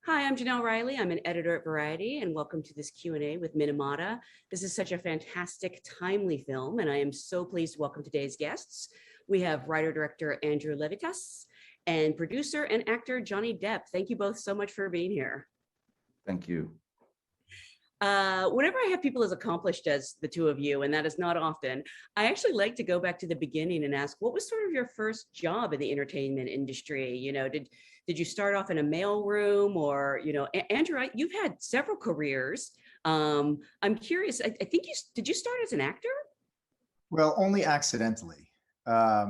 Hi, I'm Jenelle Riley. I'm an editor at Variety, and welcome to this Q&A with Minamata. This is such a fantastic, timely film, and I am so pleased to welcome today's guests. We have writer-director Andrew Levitas and producer and actor Johnny Depp. Thank you both so much for being here. Thank you. Whenever I have people as accomplished as the two of you, and that is not often, I actually like to go back to the beginning and ask, what was sort of your first job in the entertainment industry? You know, did you start off in a mailroom, or, you know, Andrew, you've had several careers. I'm curious, I think did you start as an actor? Well, only accidentally. I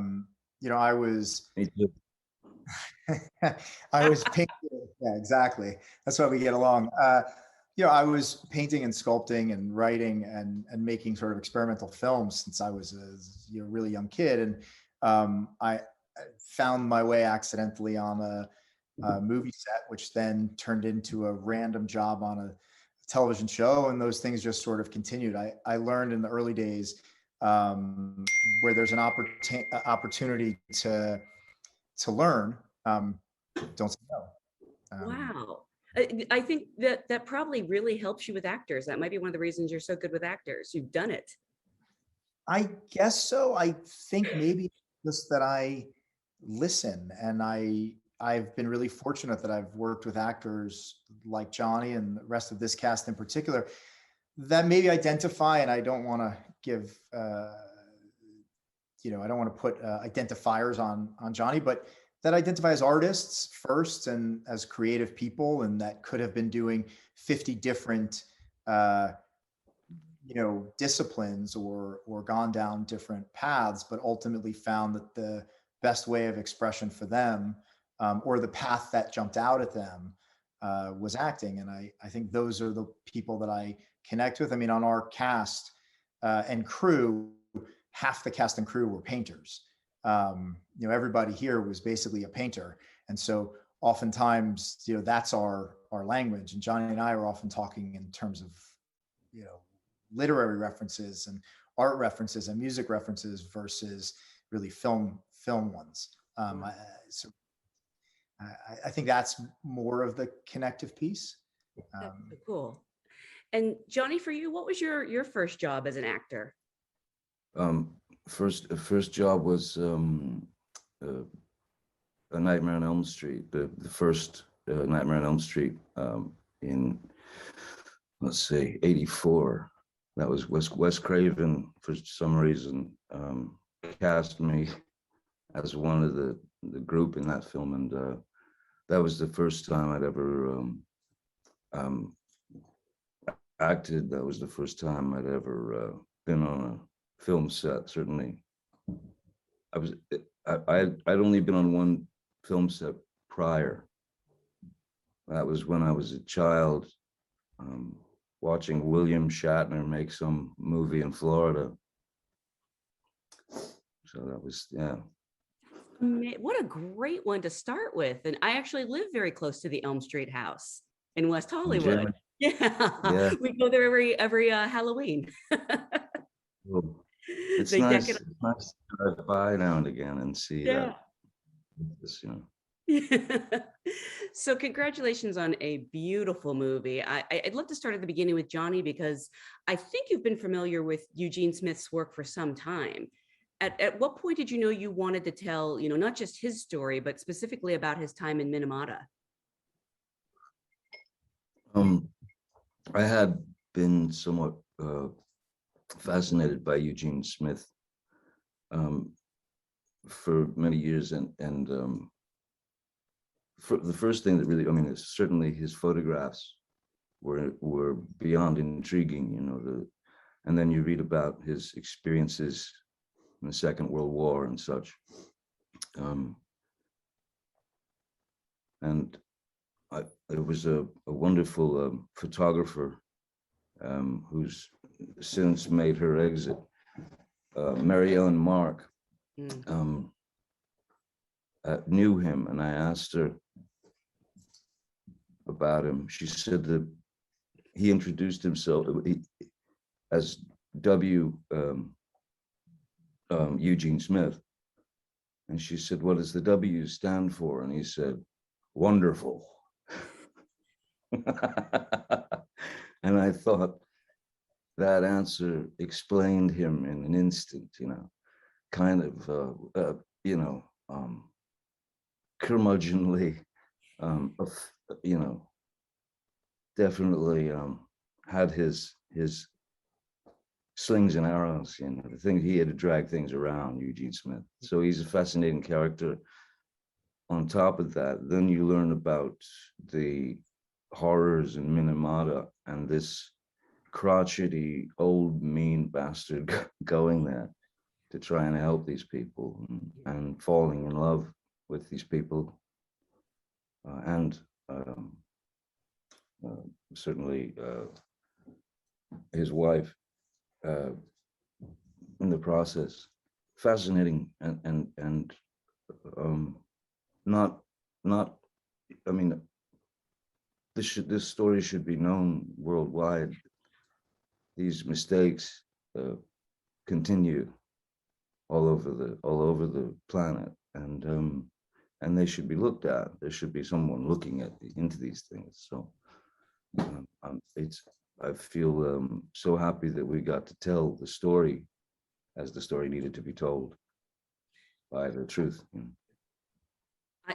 was Me too. I was painting. Yeah, exactly. That's why we get along. I was painting and sculpting and writing and making sort of experimental films since I was a really young kid. And I found my way accidentally on a movie set, which then turned into a random job on a television show. And those things just sort of continued. I learned in the early days where there's an opportunity to learn, don't say no. Wow. I think that probably really helps you with actors. That might be one of the reasons you're so good with actors. You've done it. I guess so. I think maybe just that I listen, and I've been really fortunate that I've worked with actors like Johnny and the rest of this cast in particular that maybe identify, and I don't want to give, I don't want to put identifiers on Johnny, but that identify as artists first and as creative people, and that could have been doing 50 different, disciplines or gone down different paths, but ultimately found that the best way of expression for them, or the path that jumped out at them, was acting. And I think those are the people that I connect with. I mean, on our cast and crew, half the cast and crew were painters. Everybody here was basically a painter. And so oftentimes, that's our language. And Johnny and I are often talking in terms of, literary references and art references and music references versus really film ones. So I think that's more of the connective piece. That's so cool. And Johnny, for you, what was your first job as an actor? First job was A Nightmare on Elm Street, the first Nightmare on Elm Street in, let's say, 84. That was Wes Craven, for some reason, cast me as one of the group in that film. And that was the first time I'd ever acted. That was the first time I'd ever been on a film set. Certainly, I'd only been on one film set prior. That was when I was a child, watching William Shatner make some movie in Florida. So that was, yeah. What a great one to start with. And I actually live very close to the Elm Street house in West Hollywood. Yeah. We go there every Halloween. Well, it's nice to drive by now and again and see that. So congratulations on a beautiful movie. I'd love to start at the beginning with Johnny, because I think you've been familiar with Eugene Smith's work for some time. At what point did you know you wanted to tell, not just his story, but specifically about his time in Minamata? I had been somewhat fascinated by Eugene Smith for many years, and for the first thing that really, certainly his photographs were beyond intriguing, and then you read about his experiences in the Second World War and such. And it was a wonderful photographer who's since made her exit, Mary Ellen Mark, knew him, and I asked her about him. She said that he introduced himself as W. Eugene Smith, and she said, "What does the W stand for?" And he said, "Wonderful." And I thought that answer explained him in an instant, kind of, curmudgeonly, you know, definitely had his slings and arrows, the thing he had to drag things around, Eugene Smith. So he's a fascinating character. On top of that, then you learn about the horrors in Minamata and this crotchety old mean bastard going there to try and help these people and falling in love with these people, and certainly his wife in the process. Fascinating, and not I mean, this story should be known worldwide. These mistakes continue all over the planet, and they should be looked at. There should be someone looking into these things. So I feel so happy that we got to tell the story as the story needed to be told by the truth.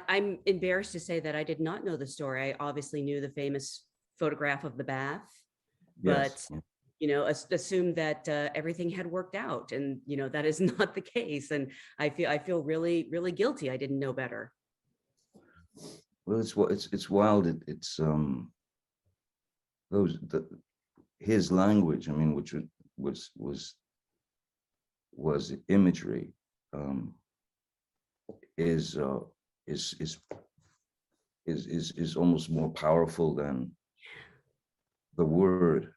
I'm embarrassed to say that I did not know the story. I obviously knew the famous photograph of the bath, but Yes. assumed that everything had worked out, and that is not the case. And I feel really, really guilty. I didn't know better. Well, it's wild. It's his language. I mean, which was imagery, is almost more powerful than the word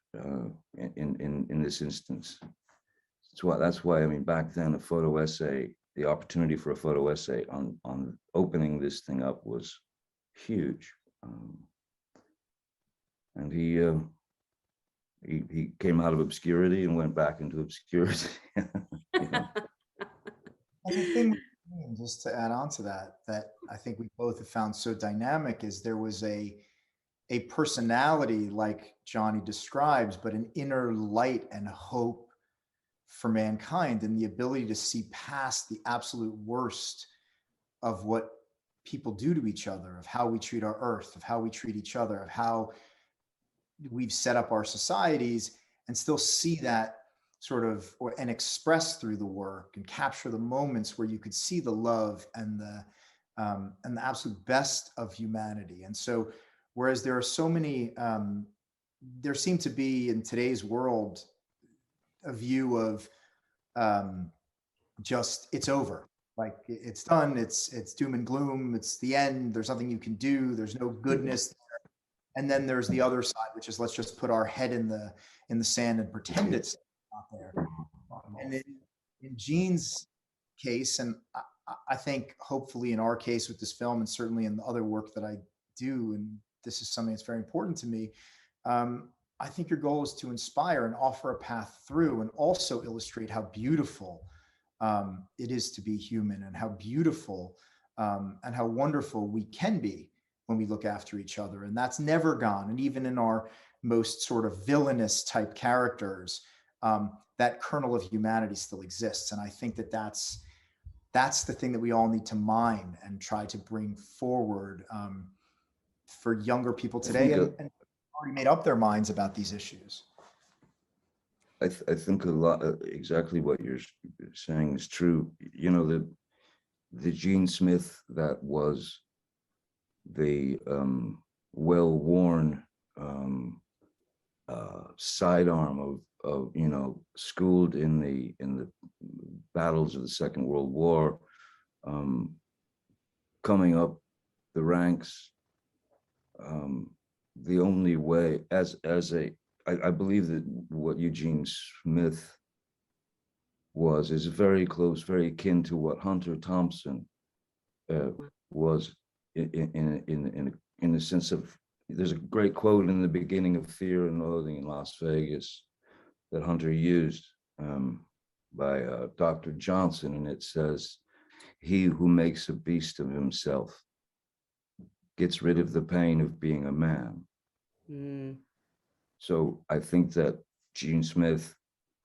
in this instance. That's why I mean, back then, the opportunity for a photo essay on opening this thing up was huge, and he came out of obscurity and went back into obscurity. And the thing, just to add on to that I think we both have found so dynamic is there was a personality like Johnny describes, but an inner light and hope for mankind, and the ability to see past the absolute worst of what people do to each other, of how we treat our earth, of how we treat each other, of how we've set up our societies, and still see that sort of and express through the work and capture the moments where you could see the love and the absolute best of humanity. And so whereas there are so many there seem to be in today's world a view of just it's over, like it's done, it's doom and gloom, it's the end, there's nothing you can do, there's no goodness there. And then there's the other side, which is let's just put our head in the sand and pretend it's not there. And in Gene's case, and I think hopefully in our case with this film, and certainly in the other work that I do, and this is something that's very important to me, I think your goal is to inspire and offer a path through, and also illustrate how beautiful it is to be human, and how beautiful and how wonderful we can be when we look after each other. And that's never gone. And even in our most sort of villainous type characters, that kernel of humanity still exists. And I think that that's the thing that we all need to mine and try to bring forward for younger people today, and already made up their minds about these issues. I think a lot, exactly what you're saying is true. The Gene Smith that was the well-worn sidearm of schooled in the battles of the Second World War, coming up the ranks, the only way I believe that what Eugene Smith is very close, very akin to what Hunter Thompson was in the sense of, there's a great quote in the beginning of Fear and Loathing in Las Vegas that Hunter used by Dr. Johnson, and it says, "He who makes a beast of himself gets rid of the pain of being a man." Mm. So I think that Gene Smith,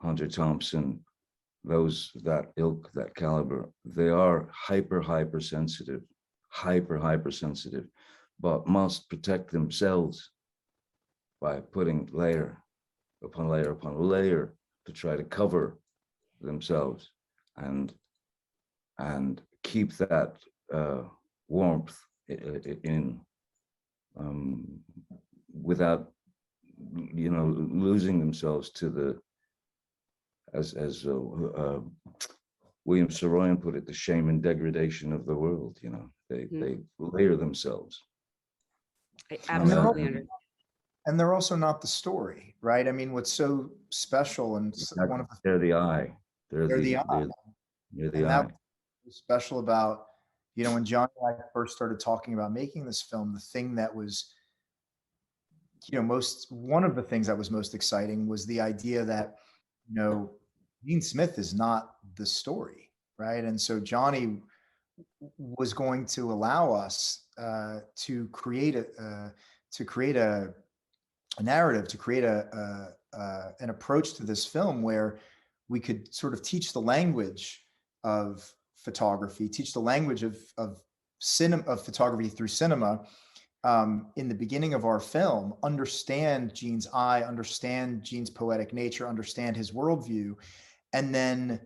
Hunter Thompson, those, that ilk, that caliber, they are hyper sensitive, hyper sensitive, but must protect themselves by putting layer upon layer upon layer to try to cover themselves and keep that warmth in, without, you know, losing themselves to the, as William Saroyan put it, the shame and degradation of the world. You know, they layer themselves. I And they're absolutely also, understand. and they're also not the story, right? I mean, what's so special and one of the, They're the eye. they're the eye. They're the And that eye. was special about, you know, when Johnny and I first started talking about making this film, the thing that was, you know, one of the things that was most exciting was the idea that, you know, Gene Smith is not the story, right? And so Johnny was going to allow us to create a narrative, to create an approach to this film where we could sort of teach the language of photography, teach the language of cinema, of photography through cinema, in the beginning of our film, understand Gene's eye, understand Gene's poetic nature, understand his worldview, and then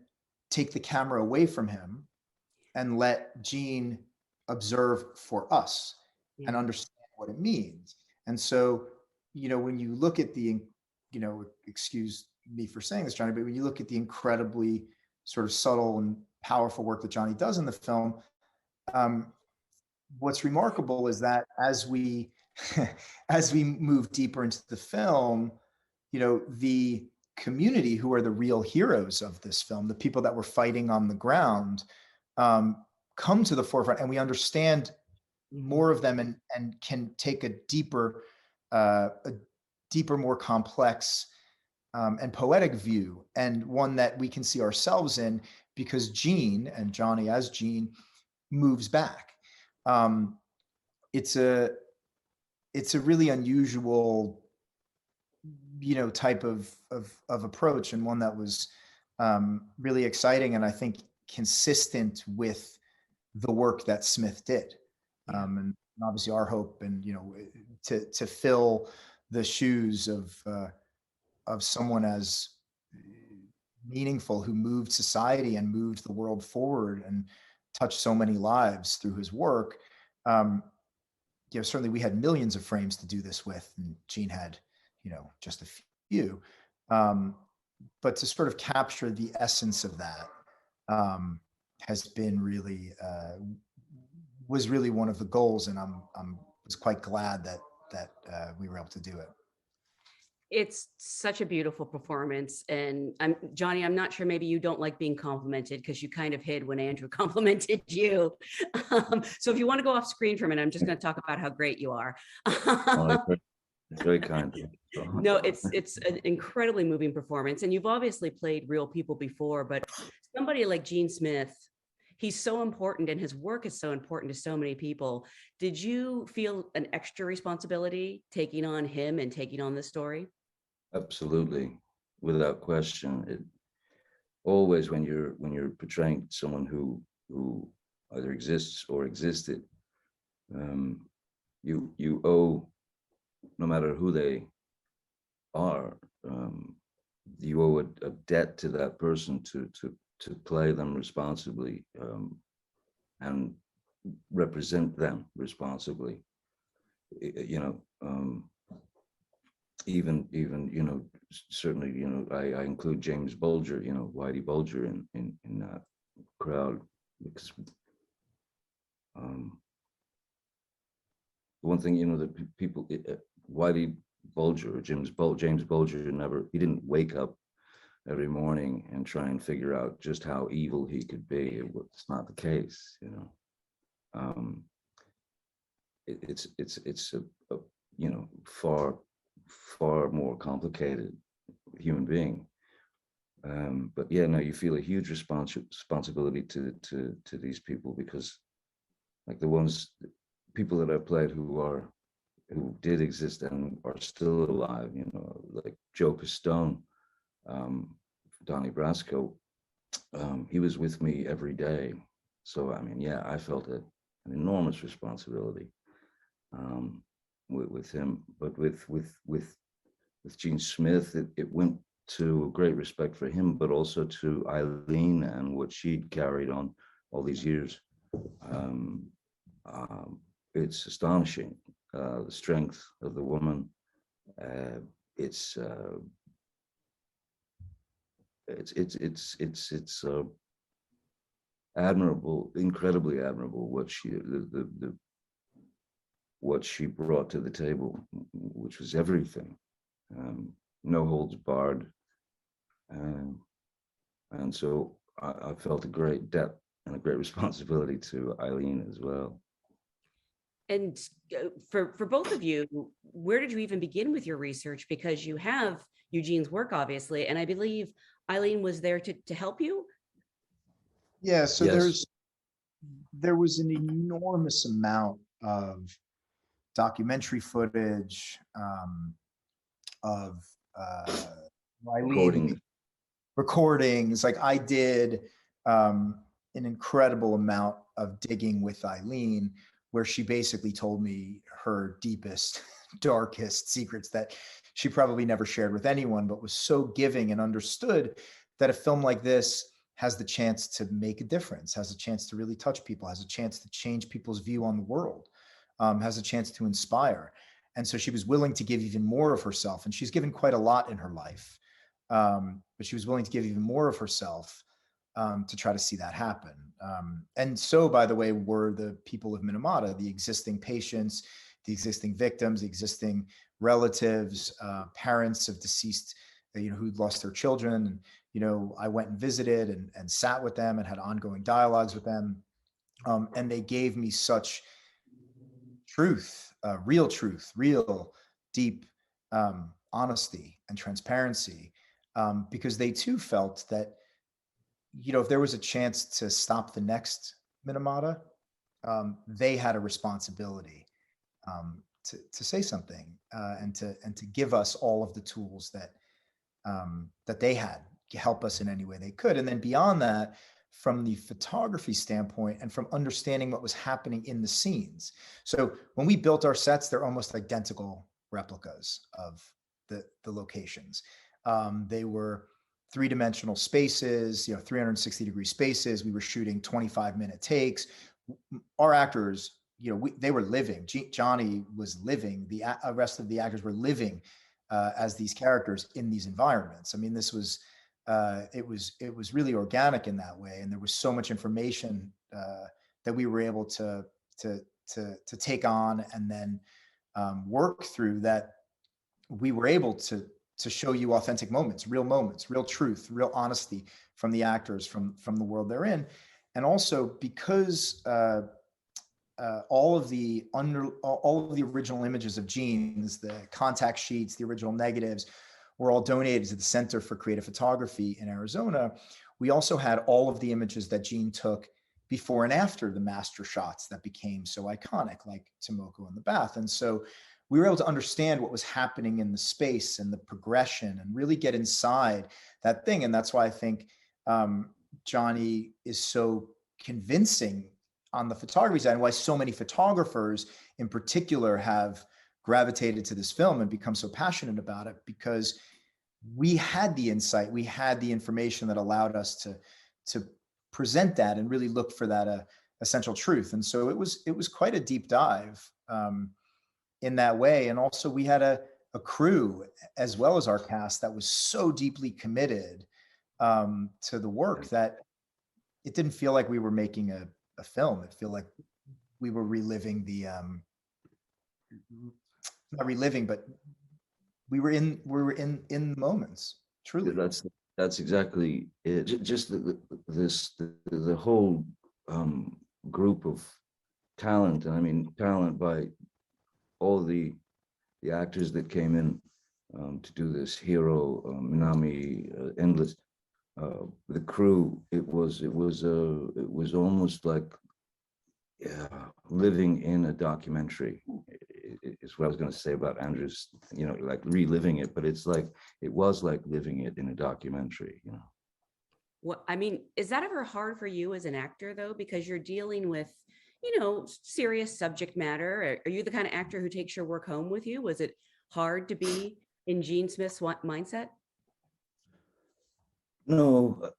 take the camera away from him and let Gene observe for us and Yeah. understand what it means. And so, you know, when you look at the, you know, excuse me for saying this, Johnny, but when you look at the incredibly sort of subtle and powerful work that Johnny does in the film, um, what's remarkable is that as we as we move deeper into the film, you know, the community who are the real heroes of this film, the people that were fighting on the ground, come to the forefront, and we understand more of them, and can take a deeper, more complex, and poetic view, and one that we can see ourselves in, because Gene, and Johnny as Gene, moves back. Um, it's a really unusual, you know, type of approach, and one that was really exciting, and I think consistent with the work that Smith did. Yeah. And obviously our hope, and, you know, to fill the shoes of someone as meaningful, who moved society and moved the world forward and touched so many lives through his work. Um, you know, certainly we had millions of frames to do this with, and Gene had, you know, just a few. Um, but to sort of capture the essence of that, has been really, was really one of the goals, and I'm was quite glad that we were able to do it. It's such a beautiful performance. And Johnny, I'm not sure, maybe you don't like being complimented, because you kind of hid when Andrew complimented you. So if you want to go off screen for a minute, I'm just going to talk about how great you are. It's very kind. No, it's an incredibly moving performance. And you've obviously played real people before, but somebody like Gene Smith, he's so important, and his work is so important to so many people. Did you feel an extra responsibility taking on him and taking on this story? Absolutely, without question. It always, when you're portraying someone who either exists or existed, you owe, no matter who they are, you owe a debt to that person to play them responsibly, and represent them responsibly. You know, even you know, certainly, you know, I include James Bulger, you know, Whitey Bulger in that crowd, because one thing, you know, that people, Whitey Bulger, or James Bulger, he didn't wake up every morning and try and figure out just how evil he could be. It's not the case, you know. It's a, you know, far more complicated human being. But yeah, no, you feel a huge responsibility to these people, because, like, the people that I've played who are who did exist and are still alive, like Joe Pistone, Donnie Brasco, he was with me every day. So, I mean, yeah, I felt an enormous responsibility with him. But with Gene Smith, it went to a great respect for him, but also to Eileen and what she'd carried on all these years. It's astonishing, the strength of the woman. It's admirable, incredibly admirable what she brought to the table, which was everything, no holds barred, and so I felt a great debt and a great responsibility to Eileen as well. And for both of you, where did you even begin with your research? Because you have Eugene's work, obviously, and I believe Eileen was there to help you. Yeah, so Yes. there was an enormous amount of documentary footage, of Eileen recordings. Like I did an incredible amount of digging with Eileen, where she basically told me her deepest, darkest secrets that she probably never shared with anyone, but was so giving and understood that a film like this has the chance to make a difference, has a chance to really touch people, has a chance to change people's view on the world, has a chance to inspire. And so she was willing to give even more of herself. And she's given quite a lot in her life. But she was willing to give even more of herself to try to see that happen. And so, by the way, were the people of Minamata, the existing patients, the existing victims, the existing relatives, parents of deceased, who'd lost their children. And, I went and visited and sat with them and had ongoing dialogues with them. And they gave me such truth, real, deep honesty and transparency, because they too felt that, if there was a chance to stop the next Minamata, they had a responsibility to say something, and to give us all of the tools that they had to help us in any way they could. And then beyond that, from the photography standpoint and from understanding what was happening in the scenes. So when we built our sets, they're almost identical replicas of the locations. They were three-dimensional spaces, 360-degree spaces. We were shooting 25-minute takes. Our actors, they were living. Johnny was living. The rest of the actors were living as these characters in these environments. I mean, this was it was really organic in that way, and there was so much information that we were able to take on and then work through, that we were able to show you authentic moments, real truth, real honesty from the actors, from the world they're in. And also because all of the original images of Gene's, the contact sheets, the original negatives, were all donated to the Center for Creative Photography in Arizona. We also had all of the images that Gene took before and after the master shots that became so iconic, like Tomoko in the bath. And so we were able to understand what was happening in the space and the progression and really get inside that thing. And that's why I think Johnny is so convincing on the photography side, and why so many photographers in particular have gravitated to this film and become so passionate about it, because we had the insight, we had the information that allowed us to present that and really look for that essential truth. And so it was quite a deep dive in that way. And also we had a crew as well as our cast that was so deeply committed to the work that it didn't feel like we were making a film. It felt like we were reliving not reliving, but we were in moments, truly. That's exactly it. Just the whole group of talent, and I mean talent by all the actors that came in to do this. Hero, Minami, Endless, the crew. It was almost like living in a documentary. is what I was going to say about Andrew's, like reliving it, but it's like, it was like living it in a documentary, What, I mean, is that ever hard for you as an actor though? Because you're dealing with, serious subject matter. Are you the kind of actor who takes your work home with you? Was it hard to be in Gene Smith's mindset? No,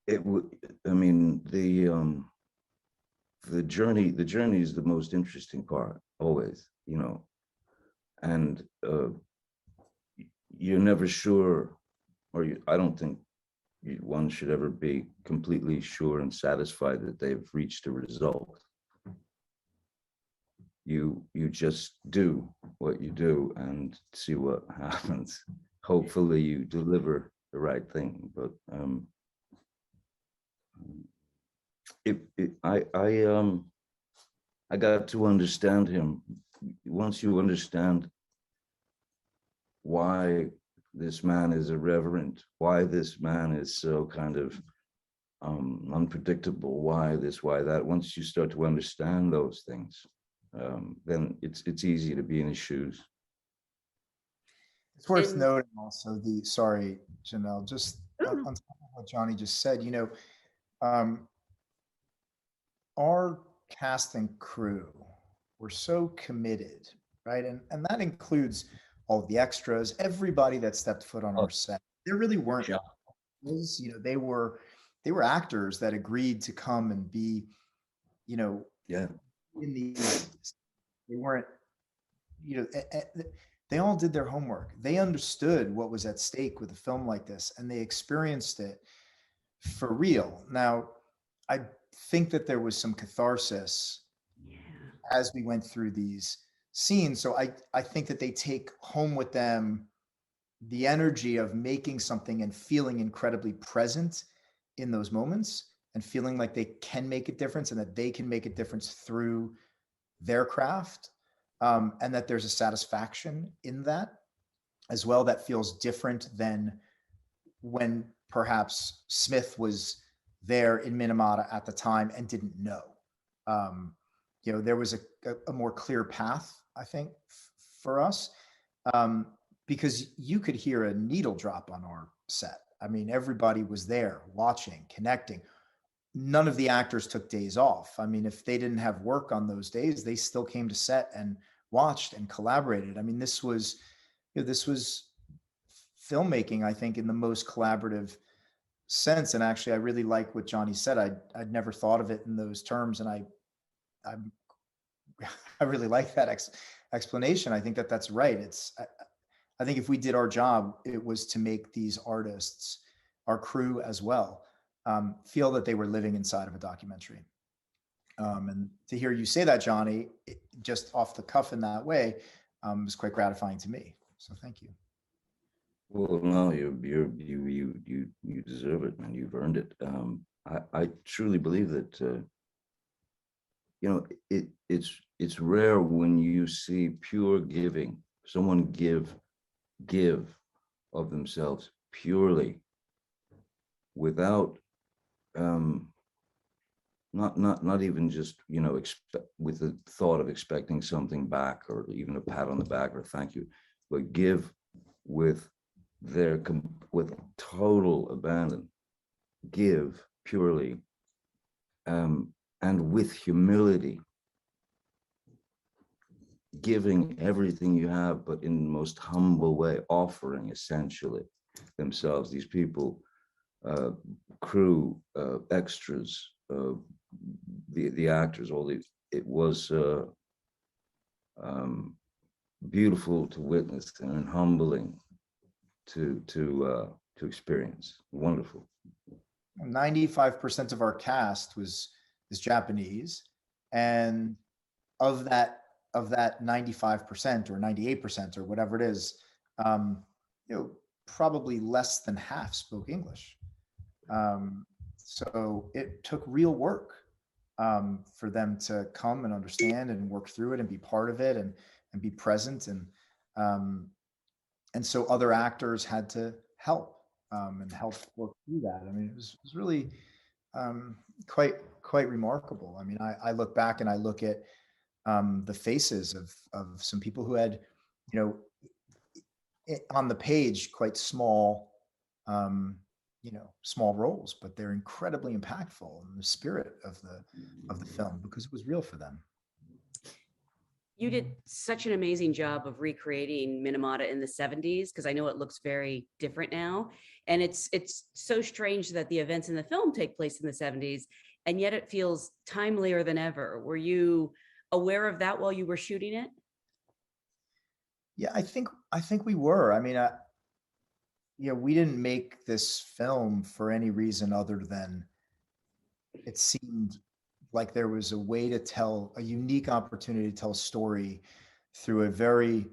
it would, I mean, the journey is the most interesting part, always, and you're never sure, or I don't think one should ever be completely sure and satisfied that they've reached a result. You just do what you do and see what happens. Hopefully you deliver the right thing, but I got to understand him. Once you understand why this man is irreverent, why this man is so kind of unpredictable, why this, why that, once you start to understand those things, then it's easy to be in his shoes. It's worth noting also sorry, Jenelle, just on top of what Johnny just said, our cast and crew were so committed, right? And that includes all of the extras, everybody that stepped foot on our set. There really weren't, they were actors that agreed to come and be, Yeah. in they weren't, they all did their homework. They understood what was at stake with a film like this, and they experienced it for real. Now, I think that there was some catharsis as we went through these scenes. So I think that they take home with them the energy of making something and feeling incredibly present in those moments and feeling like they can make a difference and that they can make a difference through their craft. And that there's a satisfaction in that as well that feels different than when perhaps Smith was there in Minamata at the time and didn't know. There was a more clear path, I think, for us, because you could hear a needle drop on our set. I mean, everybody was there watching, connecting. None of the actors took days off. I mean, if they didn't have work on those days, they still came to set and watched and collaborated. I mean, this was filmmaking, I think, in the most collaborative sense. And actually, I really like what Johnny said. I'd never thought of it in those terms, and I really like that explanation. I think that that's right. I think if we did our job, it was to make these artists, our crew as well, feel that they were living inside of a documentary. And to hear you say that, Johnny, just off the cuff in that way, was quite gratifying to me. So thank you. Well, no, you deserve it, man. You've earned it. I truly believe that it's rare when you see pure giving, someone give of themselves purely without not even just with the thought of expecting something back or even a pat on the back or thank you, but give with with total abandon, give purely, and with humility, giving everything you have, but in the most humble way, offering essentially themselves. These people, crew, extras, the actors, all these. It was beautiful to witness and humbling to experience. Wonderful. 95% of our cast is Japanese, and of that 95% or 98% or whatever it is, probably less than half spoke English. So it took real work for them to come and understand and work through it and be part of it and be present, and so other actors had to help and help work through that. I mean, it was really quite remarkable. I mean, I look back and I look at the faces of some people who had, you know, on the page, quite small, small roles, but they're incredibly impactful in the spirit of the film because it was real for them. You did such an amazing job of recreating Minamata in the 70s, because I know it looks very different now. And it's so strange that the events in the film take place in the 70s, and yet it feels timelier than ever. Were you aware of that while you were shooting it? Yeah, I think we were. I mean, we didn't make this film for any reason other than it seemed like there was a way to tell a unique opportunity to tell a story through a very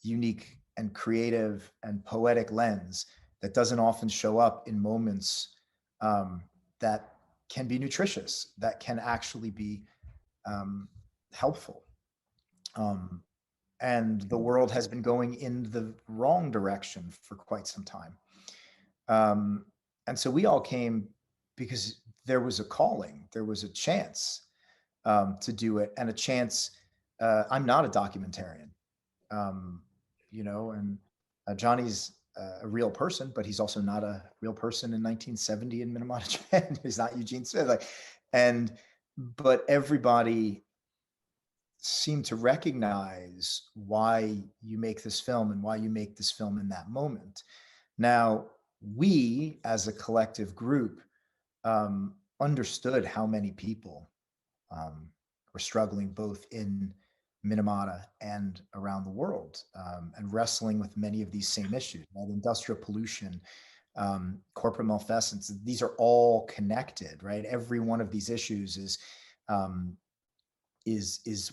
unique and creative and poetic lens that doesn't often show up in moments that can be nutritious, that can actually be helpful. And the world has been going in the wrong direction for quite some time. And so we all came because there was a calling, there was a chance to do it, and a chance. I'm not a documentarian, and Johnny's a real person, but he's also not a real person in 1970 in Minamata, Japan. He's not Eugene Smith, but everybody seemed to recognize why you make this film and why you make this film in that moment. Now, we as a collective group understood how many people were struggling both in Minamata and around the world, and wrestling with many of these same issues, right? Industrial pollution, corporate malfeasance. These are all connected, right? Every one of these issues is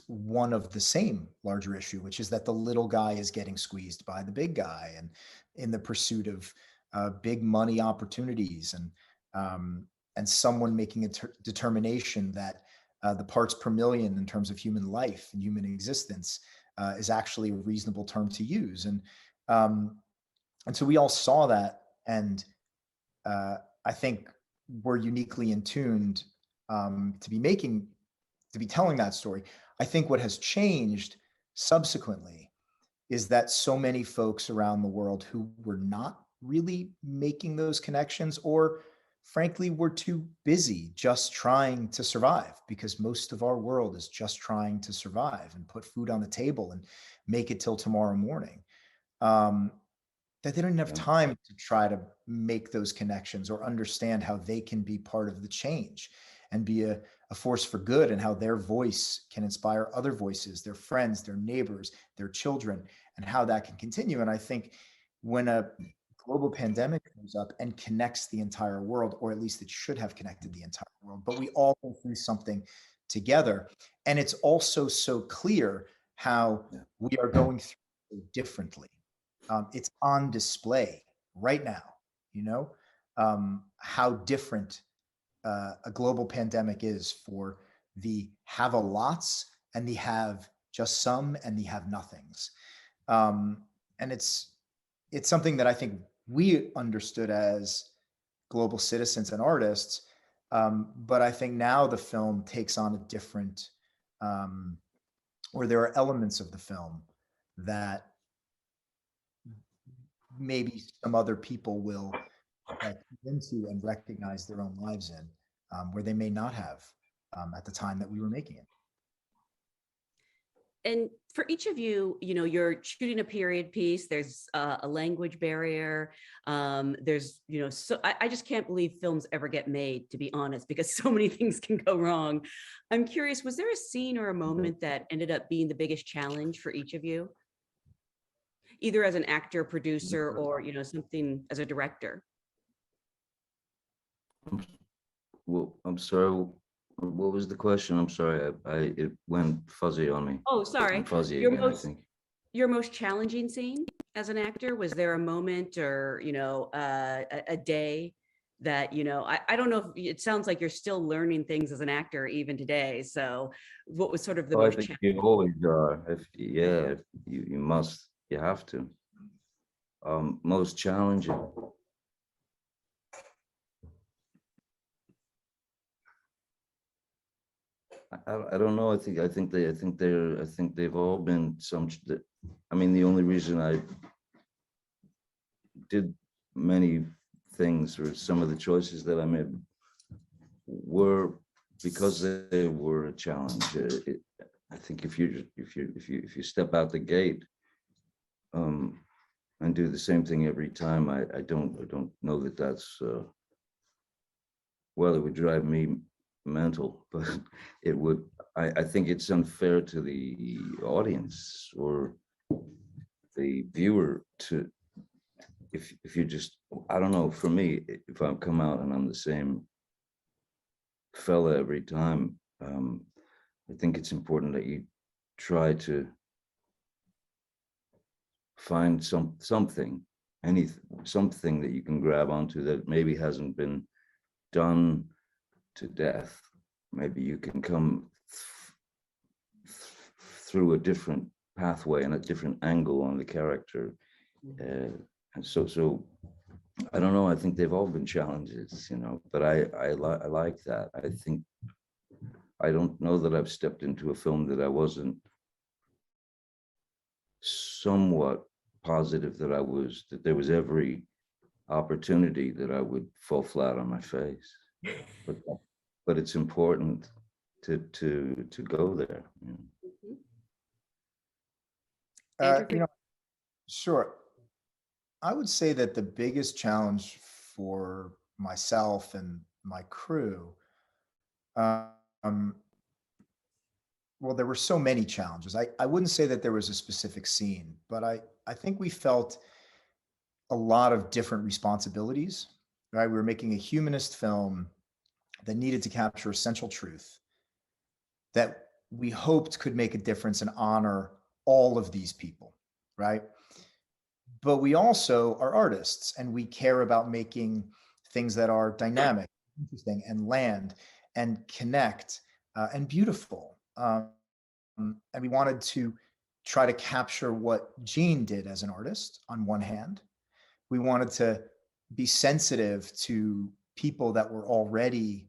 one of the same larger issue, which is that the little guy is getting squeezed by the big guy, and in the pursuit of big money opportunities, and someone making a determination that the parts per million in terms of human life and human existence is actually a reasonable term to use, and so we all saw that, and I think we're uniquely in tuned to be telling that story. I think what has changed subsequently is that so many folks around the world who were not really making those connections, or frankly were too busy just trying to survive, because most of our world is just trying to survive and put food on the table and make it till tomorrow morning, that they don't have time to try to make those connections or understand how they can be part of the change and be a force for good, and how their voice can inspire other voices, their friends, their neighbors, their children, and how that can continue. And I think when a global pandemic comes up and connects the entire world, or at least it should have connected the entire world, but we all go through something together. And it's also so clear how we are going through it differently. It's on display right now, how different a global pandemic is for the have-a-lots and the have just some and the have-nothings. And it's something that I think we understood as global citizens and artists, but I think now the film takes on a different, or there are elements of the film that maybe some other people will into and recognize their own lives in, where they may not have at the time that we were making it. And for each of you, you're shooting a period piece. There's a language barrier. There's, so I just can't believe films ever get made, to be honest, because so many things can go wrong. I'm curious, was there a scene or a moment that ended up being the biggest challenge for each of you? Either as an actor, producer, or, something as a director? Well, I'm sorry. What was the question? I'm sorry. It went fuzzy on me. Oh, sorry. I'm fuzzy again, I think. Your most challenging scene as an actor, was there a moment or, a day that, I don't know if it sounds like you're still learning things as an actor even today. So what was sort of the most I think you always are. You must, you have to. Most challenging. I don't know. I think they've all been I mean, the only reason I did many things, or some of the choices that I made, were because they were a challenge. I think if you step out the gate and do the same thing every time, I don't know that that's well, it would drive me mental, but it would. I think it's unfair to the audience or the viewer to, if you just, I don't know, for me, if I come out and I'm the same fella every time, I think it's important that you try to find something, something that you can grab onto that maybe hasn't been done to death. Maybe you can come through a different pathway and a different angle on the character. And so I don't know. I think they've all been challenges, but I like that. I think, I don't know that I've stepped into a film that I wasn't somewhat positive that there was every opportunity that I would fall flat on my face. But it's important to go there. Andrew, Sure. I would say that the biggest challenge for myself and my crew, um, well, there were so many challenges. I wouldn't say that there was a specific scene, but I think we felt a lot of different responsibilities, right? We were making a humanist film that needed to capture essential truth that we hoped could make a difference and honor all of these people, right? But we also are artists and we care about making things that are dynamic, interesting, and land and connect and beautiful. And we wanted to try to capture what Gene did as an artist on one hand. We wanted to be sensitive to people that were already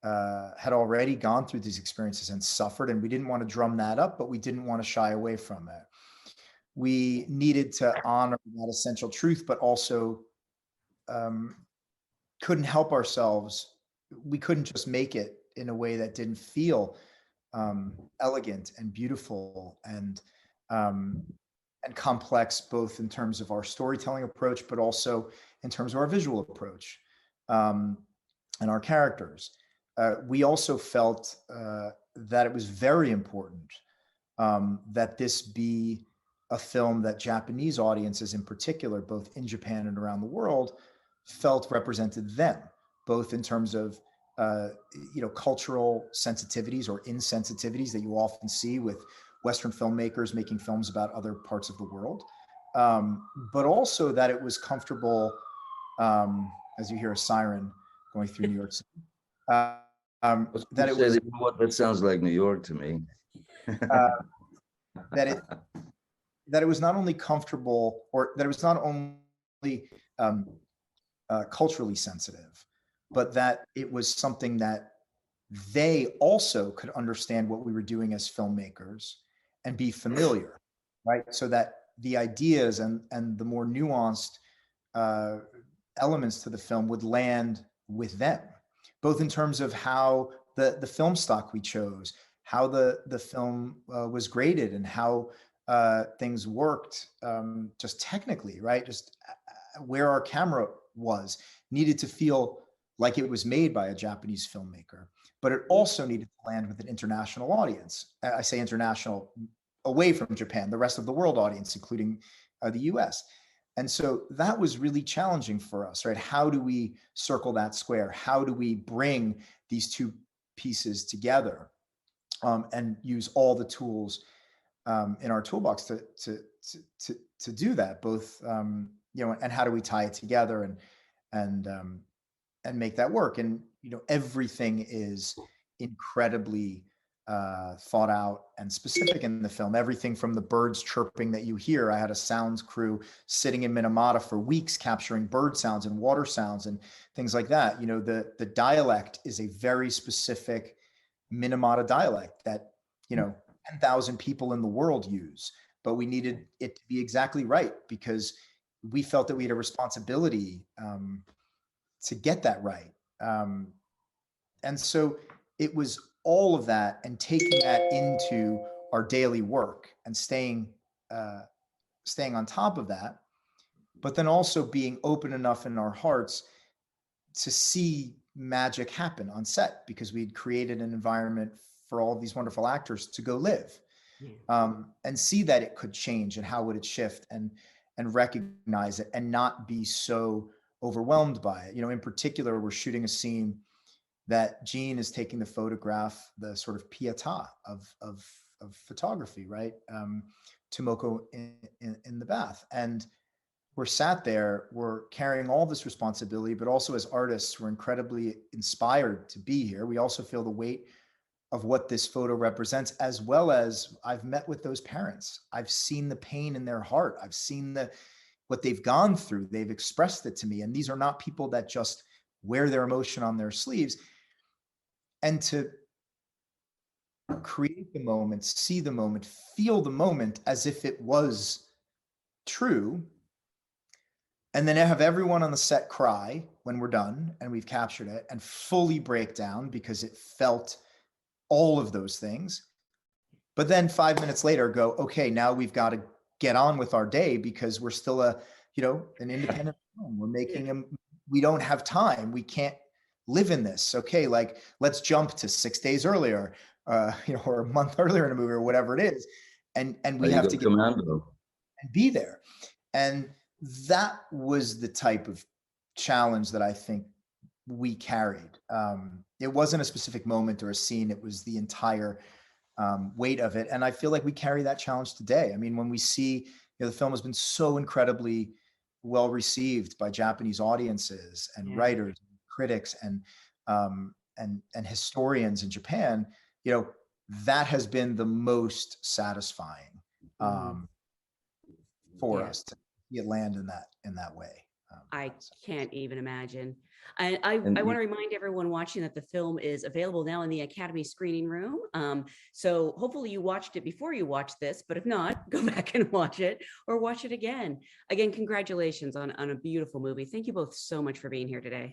had already gone through these experiences and suffered, and we didn't want to drum that up, but we didn't want to shy away from it. We needed to honor that essential truth, but also couldn't help ourselves. We couldn't just make it in a way that didn't feel elegant and beautiful and complex, both in terms of our storytelling approach, but also in terms of our visual approach and our characters. We also felt that it was very important that this be a film that Japanese audiences in particular, both in Japan and around the world, felt represented them, both in terms of cultural sensitivities or insensitivities that you often see with Western filmmakers making films about other parts of the world, but also that it was comfortable, as you hear a siren going through New York City. That it was that sounds like New York to me. that it was not only comfortable, or that it was not only culturally sensitive, but that it was something that they also could understand what we were doing as filmmakers and be familiar, right? So that the ideas and the more nuanced elements to the film would land with them, both in terms of how the film stock we chose, how the film was graded, and how things worked just technically, right? Just where our camera was needed to feel like it was made by a Japanese filmmaker, but it also needed to land with an international audience. I say international, away from Japan, the rest of the world audience, including the US. And so that was really challenging for us, right? How do we circle that square? How do we bring these two pieces together and use all the tools in our toolbox to do that? Both, and how do we tie it together and make that work? And everything is incredibly thought out and specific in the film. Everything from the birds chirping that you hear. I had a sounds crew sitting in Minamata for weeks capturing bird sounds and water sounds and things like that. The dialect is a very specific Minamata dialect that, 10,000 people in the world use, but we needed it to be exactly right because we felt that we had a responsibility to get that right. And so it was all of that and taking that into our daily work and staying on top of that, but then also being open enough in our hearts to see magic happen on set because we'd created an environment for all of these wonderful actors to go live, and see that it could change and how would it shift, and recognize it and not be so overwhelmed by it. In particular, we're shooting a scene that Gene is taking the photograph, the sort of pietà of photography, right? Tomoko in the bath. And we're sat there, we're carrying all this responsibility, but also as artists, we're incredibly inspired to be here. We also feel the weight of what this photo represents, as well as I've met with those parents. I've seen the pain in their heart. I've seen what they've gone through. They've expressed it to me. And these are not people that just wear their emotion on their sleeves. And to create the moment, see the moment, feel the moment as if it was true, and then have everyone on the set cry when we're done and we've captured it, and fully break down because it felt all of those things. But then 5 minutes later go, okay, now we've got to get on with our day because we're still an independent film. We're making we don't have time. We can't live in this. Okay, like let's jump to 6 days earlier, or a month earlier in a movie or whatever it is. And we have to get commando and be there. And that was the type of challenge that I think we carried. It wasn't a specific moment or a scene. It was the entire weight of it. And I feel like we carry that challenge today. I mean, when we see, the film has been so incredibly well received by Japanese audiences and writers, and critics, and historians in Japan, that has been the most satisfying for us to see it land in that way. I can't even imagine. I want to remind everyone watching that the film is available now in the Academy screening room. So hopefully you watched it before you watched this, but if not, go back and watch it or watch it again. Again, congratulations on a beautiful movie. Thank you both so much for being here today.